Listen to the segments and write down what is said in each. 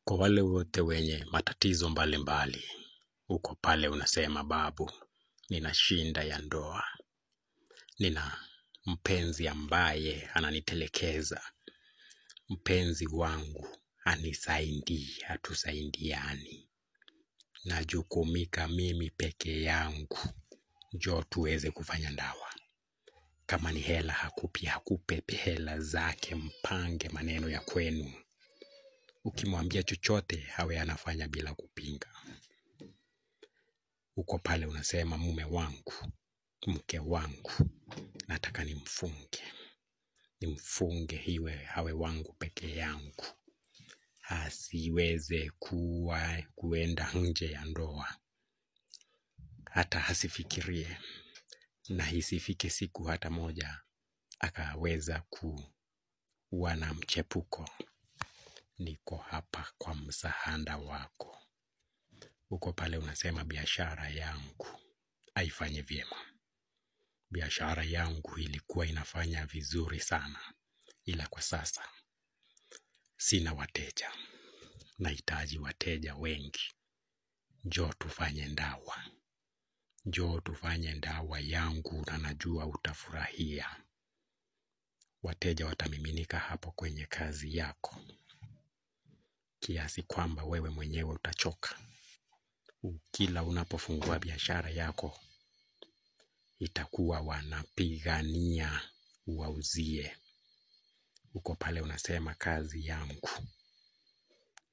Kwa wale wote wenye matatizo mbalimbali, uko pale unasema babu, nina shinda ya ndoa. Nina mpenzi ambaye ananitelekeza. Mpenzi wangu anisaidii, hatusaidiani. Najukumika mimi peke yangu. Njoo tuweze kufanya ndoa. Kama ni hela hakupe hela zake, mpange maneno ya kwenu. Ukimwambia chochote hawe anafanya bila kupinga. Uko pale unasema mume wangu, mke wangu, nataka nimfunge. Nimfunge hawe wangu peke yangu. Asiweze kuenda nje ya ndoa. Hata hasifikirie. Na isifike siku hata moja akaweza kuwa na mchepuko. Niko hapa kwa msaada wako. Uko pale unasema biashara yangu haifanye vyema. Biashara yangu ilikuwa inafanya vizuri sana, ila kwa sasa sina wateja. Nahitaji wateja wengi. Njoo tufanye ndoa. Njoo tufanye ndoa yangu na najua utafurahia. Wateja watamiminika hapo kwenye kazi yako. Kiasi kwamba wewe mwenyewe utachoka. Kila unapofungua biashara yako, itakuwa wanapigania uwauzie. Uko pale unasema kazi yangu.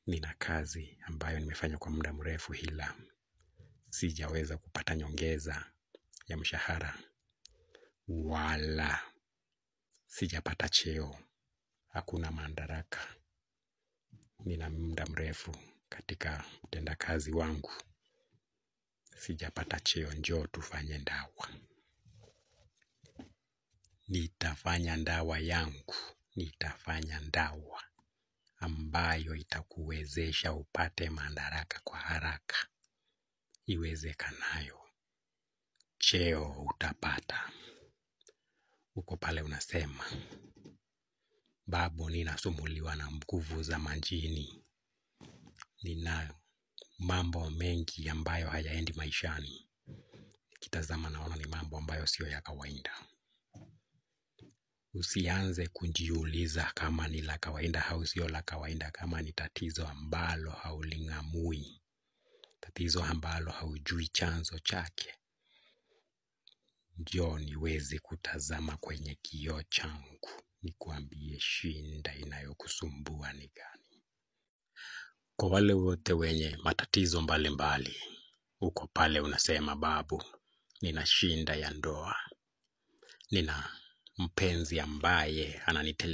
Nina kazi ambayo nimefanya kwa muda mrefu ila sijaweza kupata nyongeza ya mshahara. Wala sijapata cheo. Hakuna madaraka. Nina muda mrefu katika utenda kazi wangu. Sijapata cheo. Njoo tufanye ndoa. Nitafanya ndoa yangu. Nitafanya ndoa ambayo itakuwezesha upate madaraka kwa haraka. Iwezekanayo. Cheo utapata. Uko pale unasema babu, ninasumbuliwa na nguvu za majini. Nina mambo mengi ambayo hayaendi maishani. Nikitazama naona ni mambo ambayo sio ya kawaida. Usianze kujiuliza kama ni la kawaida au sio la kawaida, kama ni tatizo ambalo hauling'amui. Tatizo ambalo haujui chanzo chake. Njoo niweze kutazama kwenye kioo changu. Nikuambie shinda inayokusumbua ni gani. Kwa wale wote wenye matatizo mbalimbali, uko pale unasema babu, nina shinda ya ndoa. Nina mpenzi ambaye ananitelekeza.